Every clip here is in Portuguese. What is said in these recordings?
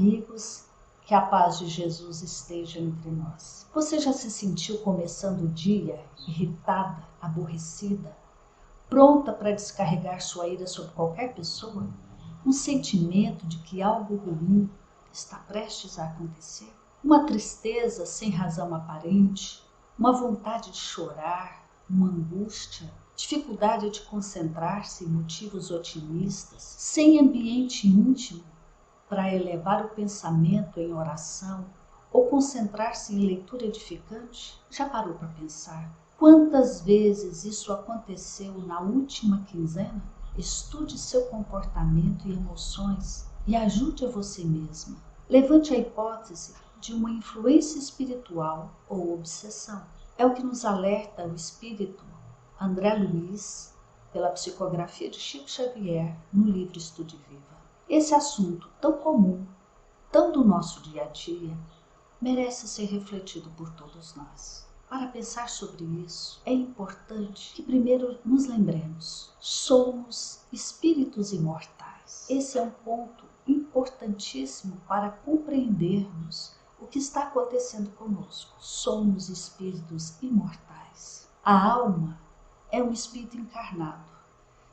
amigos, que a paz de Jesus esteja entre nós. Você já se sentiu começando o dia irritada, aborrecida, pronta para descarregar sua ira sobre qualquer pessoa? Um sentimento de que algo ruim está prestes a acontecer? Uma tristeza sem razão aparente? Uma vontade de chorar? Uma angústia? Dificuldade de concentrar-se em motivos otimistas? Sem ambiente íntimo para elevar o pensamento em oração ou concentrar-se em leitura edificante? Já parou para pensar quantas vezes isso aconteceu na última quinzena? Estude seu comportamento e emoções e ajude a você mesma. Levante a hipótese de uma influência espiritual ou obsessão. É o que nos alerta o espírito André Luiz pela psicografia de Chico Xavier no livro Estude Viva. Esse assunto tão comum, tão do nosso dia a dia, merece ser refletido por todos nós. Para pensar sobre isso, é importante que primeiro nos lembremos: somos espíritos imortais. Esse é um ponto importantíssimo para compreendermos o que está acontecendo conosco. Somos espíritos imortais. A alma é um espírito encarnado,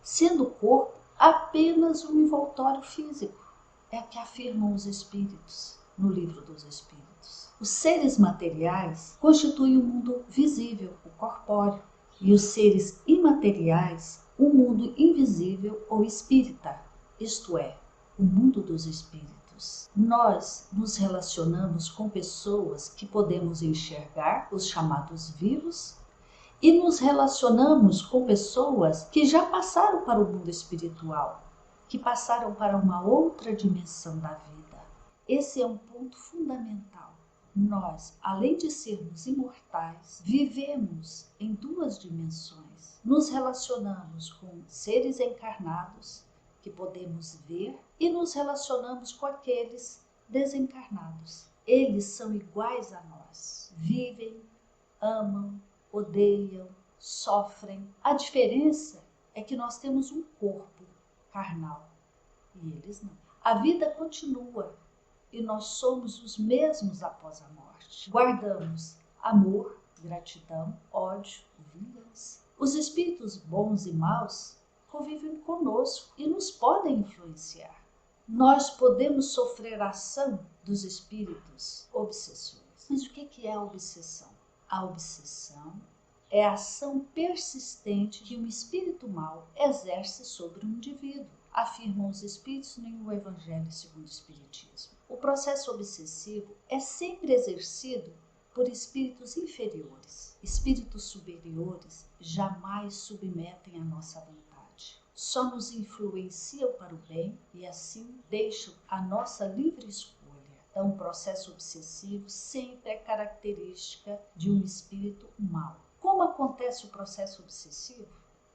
sendo o corpo apenas um envoltório físico. É o que afirmam os espíritos no livro dos Espíritos. Os seres materiais constituem o mundo visível, o corpóreo, e os seres imateriais, o mundo invisível ou espírita, isto é, o mundo dos espíritos. Nós nos relacionamos com pessoas que podemos enxergar, os chamados vivos, e nos relacionamos com pessoas que já passaram para o mundo espiritual, que passaram para uma outra dimensão da vida. Esse é um ponto fundamental. Nós, além de sermos imortais, vivemos em duas dimensões. Nos relacionamos com seres encarnados, que podemos ver, e nos relacionamos com aqueles desencarnados. Eles são iguais a nós. Vivem, amam, odeiam, sofrem. A diferença é que nós temos um corpo carnal e eles não. A vida continua e nós somos os mesmos após a morte. Guardamos amor, gratidão, ódio, vingança. Os espíritos bons e maus convivem conosco e nos podem influenciar. Nós podemos sofrer a ação dos espíritos obsessores. Mas o que é a obsessão? A obsessão é a ação persistente que um espírito mau exerce sobre um indivíduo, afirmam os espíritos no Evangelho segundo o Espiritismo. O processo obsessivo é sempre exercido por espíritos inferiores. Espíritos superiores jamais submetem a nossa vontade. Só nos influenciam para o bem e assim deixam a nossa livre escolha. Então, o processo obsessivo sempre é característica de um espírito mau. Como acontece o processo obsessivo?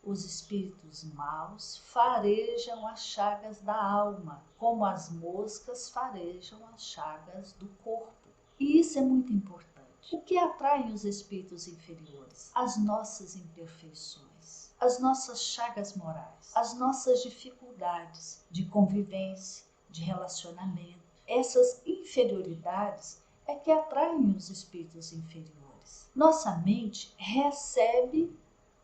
Os espíritos maus farejam as chagas da alma, como as moscas farejam as chagas do corpo. E isso é muito importante. O que atrai os espíritos inferiores? As nossas imperfeições, as nossas chagas morais, as nossas dificuldades de convivência, de relacionamento. Essas inferioridades é que atraem os espíritos inferiores. Nossa mente recebe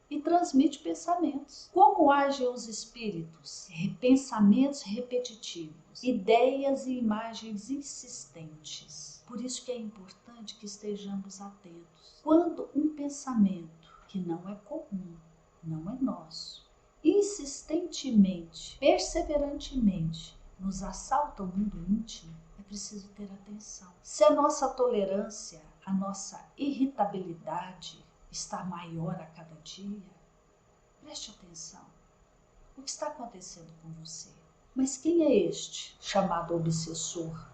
e transmite pensamentos. Como agem os espíritos? Pensamentos repetitivos, ideias e imagens insistentes. Por isso que é importante que estejamos atentos. Quando um pensamento que não é comum, não é nosso, insistentemente, perseverantemente, nos assalta o mundo íntimo, é preciso ter atenção. Se a nossa tolerância, a nossa irritabilidade está maior a cada dia, preste atenção. O que está acontecendo com você? Mas quem é este chamado obsessor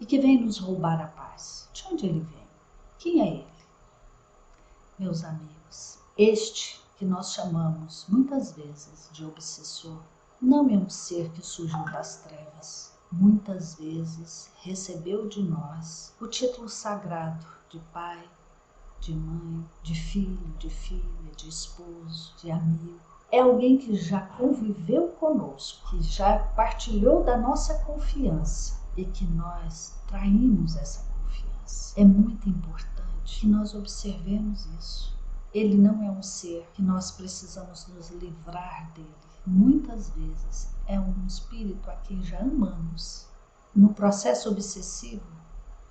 e que vem nos roubar a paz? De onde ele vem? Quem é ele? Meus amigos, este que nós chamamos muitas vezes de obsessor não é um ser que surgiu das trevas. Muitas vezes recebeu de nós o título sagrado de pai, de mãe, de filho, de filha, de esposo, de amigo. É alguém que já conviveu conosco, que já partilhou da nossa confiança e que nós traímos essa confiança. É muito importante que nós observemos isso. Ele não é um ser que nós precisamos nos livrar dele. Muitas vezes é um espírito a quem já amamos. No processo obsessivo,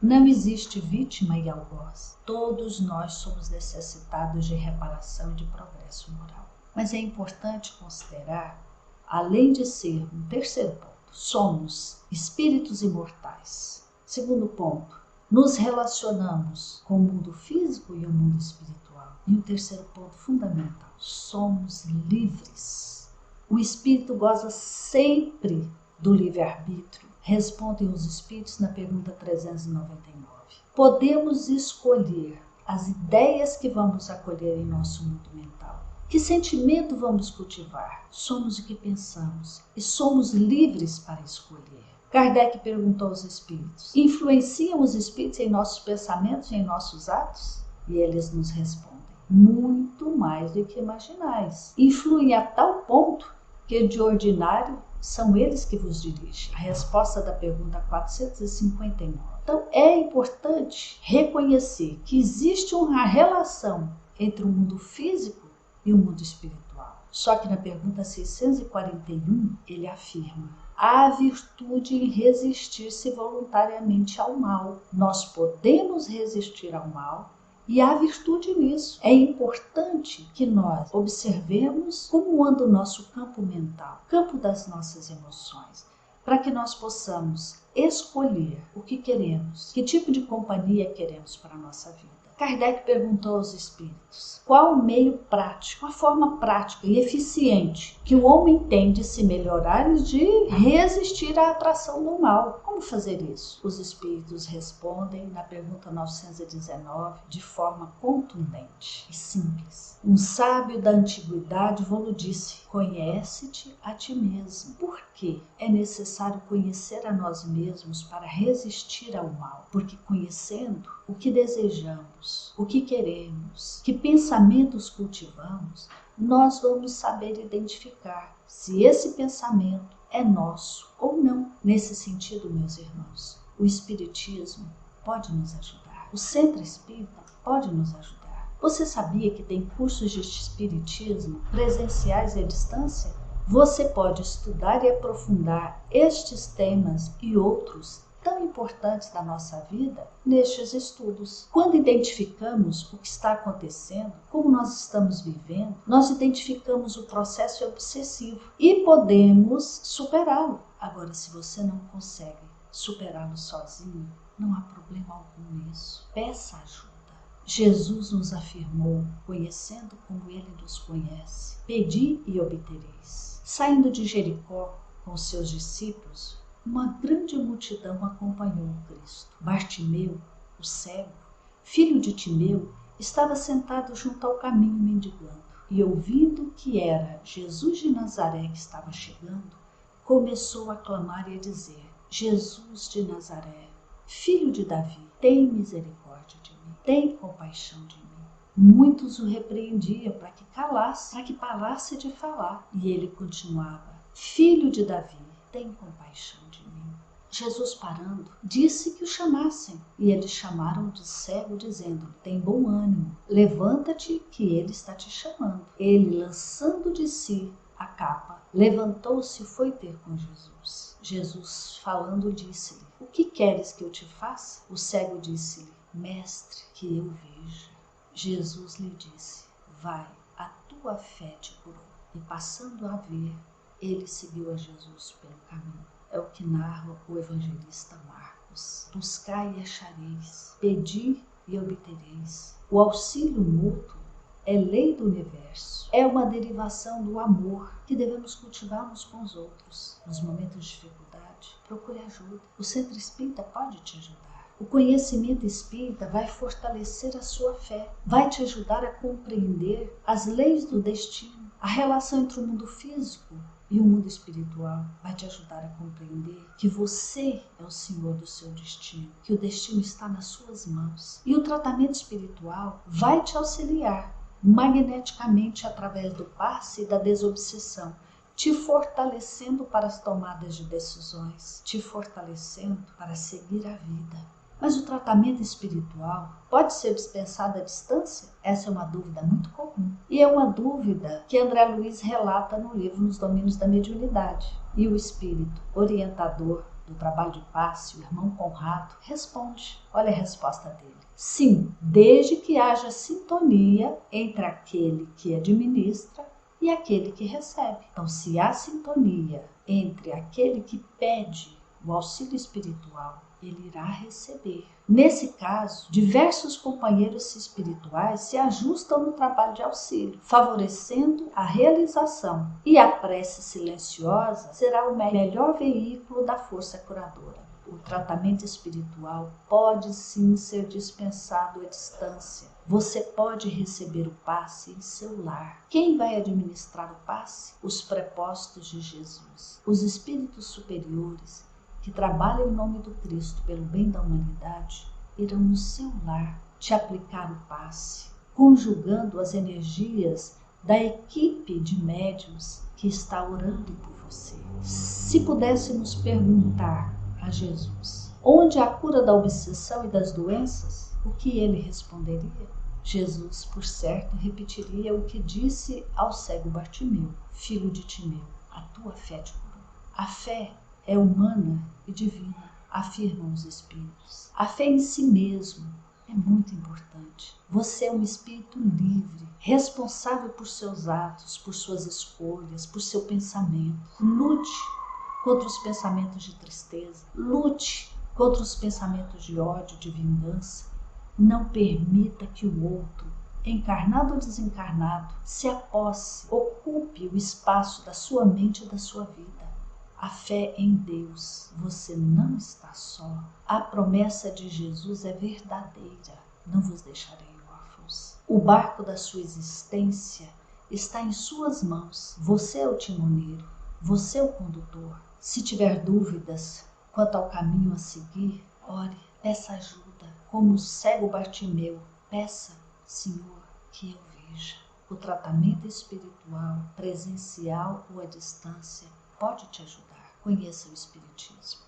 não existe vítima e algoz. Todos nós somos necessitados de reparação e de progresso moral. Mas é importante considerar, além de ser um terceiro ponto, somos espíritos imortais. Segundo ponto, nos relacionamos com o mundo físico e o mundo espiritual. E o terceiro ponto fundamental, somos livres. O espírito goza sempre do livre-arbítrio, respondem os espíritos na pergunta 399. Podemos escolher as ideias que vamos acolher em nosso mundo mental. Que sentimento vamos cultivar? Somos o que pensamos e somos livres para escolher. Kardec perguntou aos espíritos: influenciam os espíritos em nossos pensamentos e em nossos atos? E eles nos respondem: muito mais do que imaginais. Influem a tal ponto que de ordinário são eles que vos dirigem. A resposta da pergunta 459. Então é importante reconhecer que existe uma relação entre o mundo físico e o mundo espiritual. Só que na pergunta 641 ele afirma: há virtude em resistir-se voluntariamente ao mal. Nós podemos resistir ao mal e há virtude nisso. É importante que nós observemos como anda o nosso campo mental, campo das nossas emoções, para que nós possamos escolher o que queremos, que tipo de companhia queremos para a nossa vida. Kardec perguntou aos espíritos: qual o meio prático, a forma prática e eficiente que o homem tem de se melhorar e de resistir à atração do mal? Como fazer isso? Os espíritos respondem na pergunta 919 de forma contundente e simples. Um sábio da antiguidade vos disse: conhece-te a ti mesmo. Por quê? É necessário conhecer a nós mesmos para resistir ao mal, porque conhecendo o que desejamos, o que queremos, que pensamentos cultivamos, nós vamos saber identificar se esse pensamento é nosso ou não. Nesse sentido, meus irmãos, o Espiritismo pode nos ajudar. O Centro Espírita pode nos ajudar. Você sabia que tem cursos de Espiritismo presenciais e à distância? Você pode estudar e aprofundar estes temas e outros tão importantes da nossa vida nestes estudos. Quando identificamos o que está acontecendo, como nós estamos vivendo, nós identificamos o processo obsessivo e podemos superá-lo. Agora, se você não consegue superá-lo sozinho, não há problema algum nisso. Peça ajuda. Jesus nos afirmou, conhecendo como ele nos conhece: pedi e obtereis. Saindo de Jericó com seus discípulos, uma grande multidão acompanhou Cristo. Bartimeu, o cego, filho de Timeu, estava sentado junto ao caminho mendigando. E ouvindo que era Jesus de Nazaré que estava chegando, começou a clamar e a dizer: Jesus de Nazaré, filho de Davi, tem misericórdia de mim, tem compaixão de mim. Muitos o repreendiam para que calasse, para que parasse de falar. E ele continuava: filho de Davi, tem compaixão de mim. Jesus, parando, disse que o chamassem. E eles chamaram do cego, dizendo: tem bom ânimo, levanta-te, que ele está te chamando. Ele, lançando de si a capa, levantou-se e foi ter com Jesus. Jesus, falando, disse-lhe: o que queres que eu te faça? O cego disse-lhe: mestre, que eu veja. Jesus lhe disse: vai, a tua fé te curou. E passando a ver, ele seguiu a Jesus pelo caminho. É o que narra o evangelista Marcos. Buscai e achareis, pedi e obtereis. O auxílio mútuo é lei do universo. É uma derivação do amor que devemos cultivar uns com os outros. Nos momentos de dificuldade, procure ajuda. O Centro Espírita pode te ajudar. O conhecimento espírita vai fortalecer a sua fé, vai te ajudar a compreender as leis do destino, a relação entre o mundo físico e o mundo espiritual. Vai te ajudar a compreender que você é o senhor do seu destino, que o destino está nas suas mãos. E o tratamento espiritual vai te auxiliar magneticamente através do passe e da desobsessão, te fortalecendo para as tomadas de decisões, te fortalecendo para seguir a vida. Mas o tratamento espiritual pode ser dispensado à distância? Essa é uma dúvida muito comum. E é uma dúvida que André Luiz relata no livro Nos Domínios da Mediunidade. E o espírito orientador do trabalho de passe, o irmão Conrado, responde. Olha a resposta dele. Sim, desde que haja sintonia entre aquele que administra e aquele que recebe. Então, se há sintonia entre aquele que pede o auxílio espiritual, ele irá receber. Nesse caso, diversos companheiros espirituais se ajustam no trabalho de auxílio, favorecendo a realização, e a prece silenciosa será o melhor veículo da força curadora. O tratamento espiritual pode sim ser dispensado à distância. Você pode receber o passe em seu lar. Quem vai administrar o passe? Os prepostos de Jesus, os espíritos superiores que trabalham em nome do Cristo pelo bem da humanidade, irão no seu lar te aplicar o passe, conjugando as energias da equipe de médiuns que está orando por você. Se pudéssemos perguntar a Jesus onde a cura da obsessão e das doenças, o que ele responderia? Jesus, por certo, repetiria o que disse ao cego Bartimeu: filho de Timeu, a tua fé te curou. A fé é humana e divina, afirmam os espíritos. A fé em si mesmo é muito importante. Você é um espírito livre, responsável por seus atos, por suas escolhas, por seu pensamento. Lute contra os pensamentos de tristeza, lute contra os pensamentos de ódio, de vingança. Não permita que o outro, encarnado ou desencarnado, se aposse, ocupe o espaço da sua mente e da sua vida. A fé em Deus, você não está só. A promessa de Jesus é verdadeira. Não vos deixarei órfãos. O barco da sua existência está em suas mãos. Você é o timoneiro, você é o condutor. Se tiver dúvidas quanto ao caminho a seguir, ore, peça ajuda. Como o cego Bartimeu, peça, Senhor, que eu veja. O tratamento espiritual, presencial ou à distância, pode te ajudar. Conheça o Espiritismo.